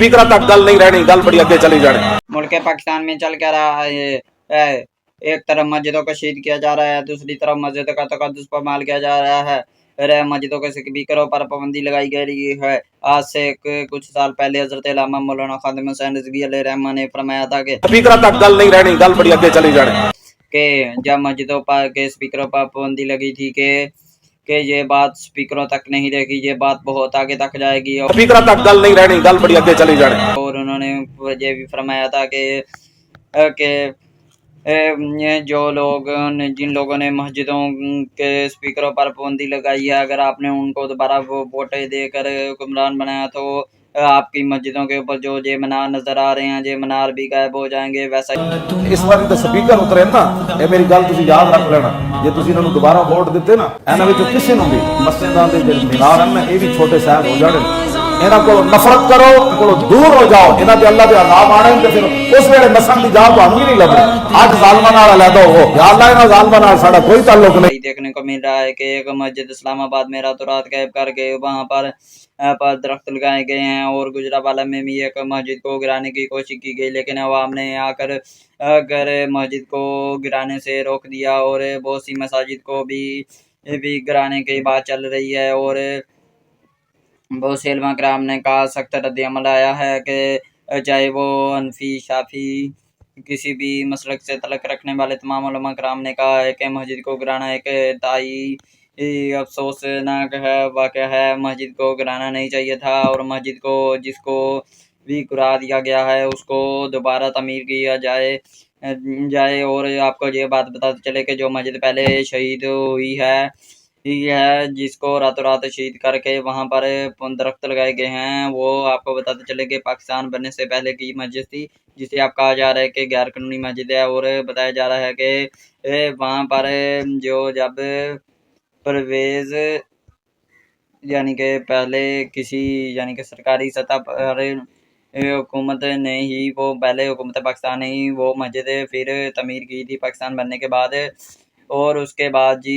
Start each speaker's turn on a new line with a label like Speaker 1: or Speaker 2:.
Speaker 1: Speaker तक गल नहीं रहनी, गल बड़ी अगे चली जानी।
Speaker 2: मुल्क पाकिस्तान में चल क्या रहा है, एक तरफ मस्जिदों को शहीद किया जा रहा है, दूसरी तरफ मस्जिद का तकद्दुस पर माल किया जा रहा है। मस्जिदों के स्पीकरों पर पाबंदी लगाई गई है। आज से कुछ साल पहले हजरत अल्लामा मौलाना खादिम हुसैन रिजवी अलैहि रहमा ने फरमाया था कि
Speaker 1: स्पीकर तक गल नहीं रहनी, गल बड़ी अगे चली जानी।
Speaker 2: कि जब मस्जिदों पर के स्पीकरों पर पाबंदी लगी थी कि ये बात स्पीकरों तक नहीं रहेगी, ये बात बहुत आगे तक जाएगी और
Speaker 1: स्पीकर तक गल नहीं रहनी, गल बड़ी अगे चली जानी।
Speaker 2: और उन्होंने ये भी फरमाया था कि ये जो लोग जिन लोगों ने मस्जिदों के स्पीकरों पर पाबंदी लगाई है, अगर आपने उनको दोबारा वोट देकर हुक्मरान बनाया तो आपकी मस्जिदों के ऊपर जो ये मीनार नजर आ रहे हैं, ये मीनार भी गायब हो जाएंगे। वैसा
Speaker 1: इस बार तो स्पीकर उतरे ना, ये मेरी गल तुसी याद रख लेना, जे तुसी इन्हां नूं दोबारा वोट दिते ना, इन्हां विचों किसी नूं भी मस्जिदां दे ਜਿਹੜੇ मीनार हैं ना, ये भी छोटे साहब हो जाने। इन्हां कोलों नफरत करो, इन्हां कोलों दूर हो जाओ, इन्हां ते अल्लाह दे अज़ाब आने ते फिर उस वेले नसन दी जान तुहानूं भी नहीं लभदी। आज जालमां नाल अलहदा हो, या अल्लाह इन्हां जालमां नाल साडा कोई ताल्लुक नहीं।
Speaker 2: देखने को मिल रहा है कि एक मस्जिद इस्लामाबाद में रातों रात गायब करके वहाँ पर दरख्त लगाए गए हैं, और गुजरावाला में भी एक मस्जिद को गिराने की कोशिश की गई, लेकिन अवाम ने आकर मस्जिद को गिराने से रोक दिया, और बहुत सी मसाजिद को भी गिराने की बात चल रही है। और बहुत से उलमा कराम ने कहा, सख्त रद्द-ए-अमल आया है कि चाहे वो हनफी, शाफी, किसी भी मसलक से तलक रखने वाले तमाम उलमा कराम ने कहा है कि मस्जिद को गिराना एक इंतहाई अफसोसनाक वाक़या है। मस्जिद को गिराना नहीं चाहिए था, और मस्जिद को जिसको भी गिरा दिया गया है उसको दोबारा तमीर किया जाए। और आपको ये बात बताते चले कि जो मस्जिद पहले शहीद हुई है, जिसको रातों रात शहीद करके वहाँ पर दरख्त लगाए गए हैं, वो आपको बताते चले कि पाकिस्तान बनने से पहले की मस्जिद थी, जिसे आप कहा जा रहा है कि गैर कानूनी मस्जिद है। और बताया जा रहा है कि वहाँ पर जो जब परवेज़ यानी कि पहले किसी यानी कि सरकारी सतह पर हुकूमत ने ही वो पहले हुकूमत पाकिस्तान ने ही वो मस्जिद फिर तमीर की थी पाकिस्तान बनने के बाद, और उसके बाद जी